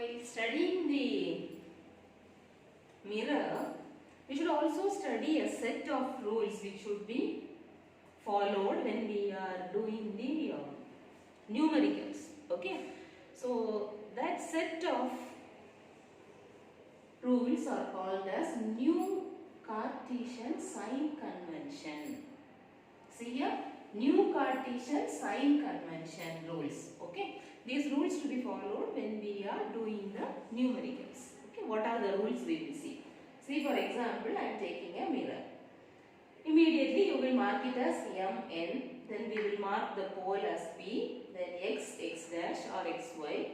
while studying the mirror, we should also study a set of rules which should be followed when we are doing the numericals. Okay, so that set of rules are called as new Cartesian sign convention. See here, new Cartesian sign convention rules. Okay, these rules to be followed when we are doing the numericals. Okay, what are the rules we will see? See, for example, I am taking a mirror. Immediately you will mark it as MN, then we will mark the pole as P, then X, X dash or XY,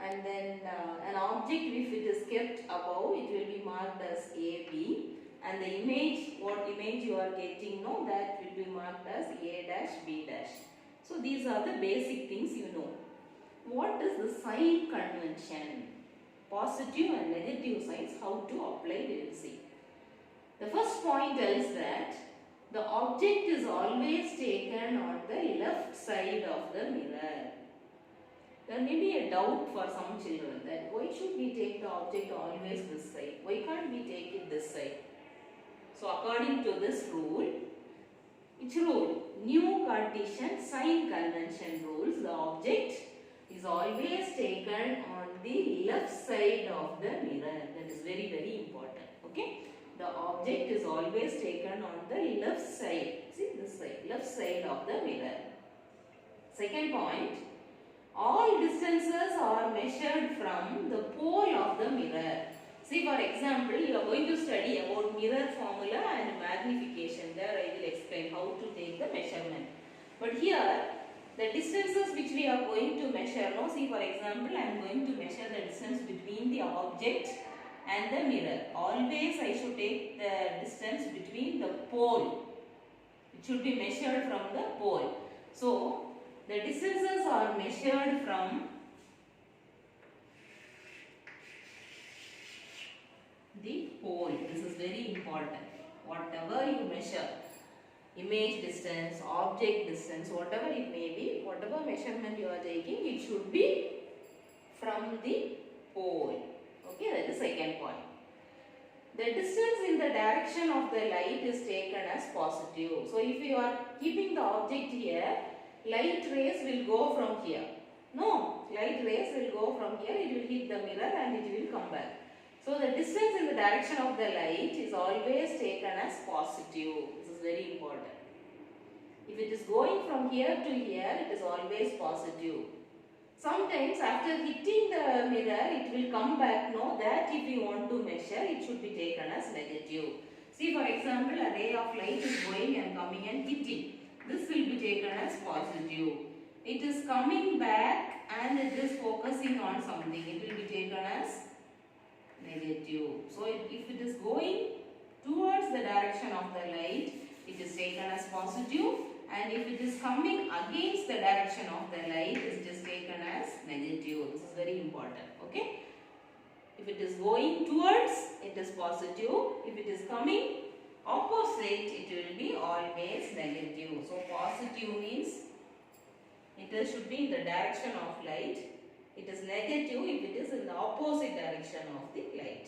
and then an object, if it is kept above, it will be marked as AB, and the image, what image you are getting, no, that will be marked as A dash, B dash. So these are the basic things you know. What is the sign convention? Positive and negative signs, how to apply, we will see. The first point tells that the object is always taken on the left side of the mirror. There may be a doubt for some children that why should we take the object always this side? Why can't we take it this side? So according to this rule, which rule? New Cartesian sign convention rules, the object is always taken on the left side of the mirror. That is very, very important. Okay? The object is always taken on the left side. See this side, left side of the mirror. Second point, all distances are measured from the pole of the mirror. See, for example, you are going to study about mirror formula and magnification. There I will explain how to take the measurement. But here, the distances which we are going to measure, no, see, for example, I am going to measure the distance between the object and the mirror. Always I should take the distance between the pole. It should be measured from the pole. So, the distances are measured from the pole. This is very important. Whatever you measure, image distance, object distance, whatever it may be, whatever measurement you are taking, it should be from the pole. Okay, that is the second point. The distance in the direction of the light is taken as positive. So, if you are keeping the object here, light rays will go from here. No, light rays will go from here, it will hit the mirror and it will come back. So, the distance in the direction of the light is always taken as positive. This is very important. If it is going from here to here, it is always positive. Sometimes after hitting the mirror, it will come back, no, that if you want to measure, it should be taken as negative. See, for example, a ray of light is going and coming and hitting. This will be taken as positive. It is coming back and it is focusing on something. It will be taken as negative. So, if it is going towards the direction of the light, it is taken as positive. And if it is coming against the direction of the light, it is taken as negative. This is very important. Okay. If it is going towards, it is positive. If it is coming opposite, it will be always negative. So, positive means it should be in the direction of light. It is negative if it is in the opposite direction of the light.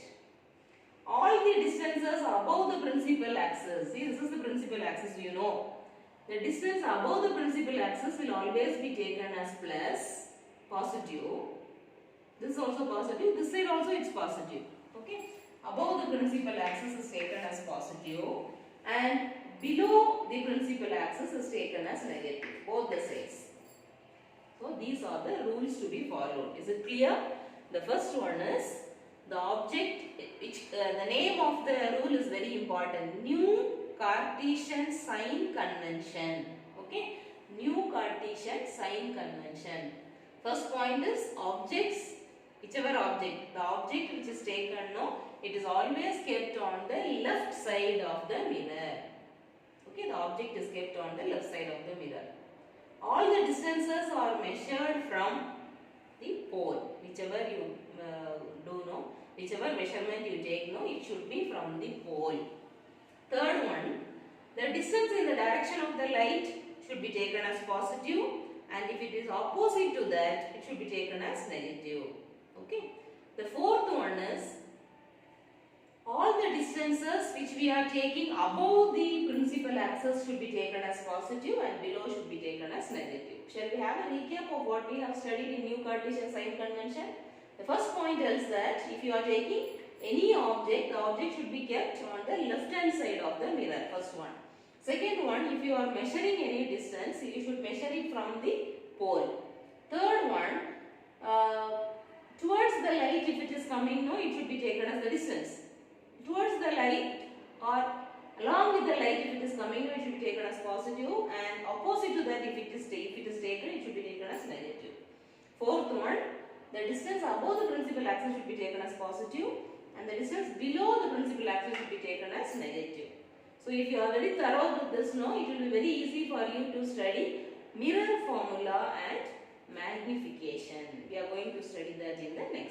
All the distances above the principal axis. See, this is the principal axis, you know. The distance above the principal axis will always be taken as plus, positive. This is also positive. This side also it's positive. Okay. Above the principal axis is taken as positive and below the principal axis is taken as negative. Both the sides. So these are the rules to be followed. Is it clear? The first one is the object, which the name of the rule is very important. New Cartesian sign convention. Okay, new Cartesian sign convention. First point is objects, whichever object, the object which is taken, no, it is always kept on the left side of the mirror. Okay, the object is kept on the left side of the mirror. All the distances are measured from the pole, whichever you do know, whichever measurement you take, no, it should be from the pole. Third one, the distance in the direction of the light should be taken as positive, and if it is opposite to that, it should be taken as negative. Okay. The fourth one is all the distances which we are taking above the principal axis should be taken as positive and below should be taken as negative. Shall we have a recap of what we have studied in new Cartesian sign convention? The first point tells that if you are taking any object, the object should be kept on the left hand side of the mirror. First one. Second one, if you are measuring any distance, you should measure it from the pole. Third one, towards the light, if it is coming, no, it should be taken as the distance. Towards the light or along with the light, if it is coming, it should be taken as positive, and opposite to that, if it is taken, it should be taken as negative. Fourth one, the distance above the principal axis should be taken as positive, and the distance below the principal axis should be taken as negative. So if you are very thorough with this, no, it will be very easy for you to study mirror formula and magnification. We are going to study that in the next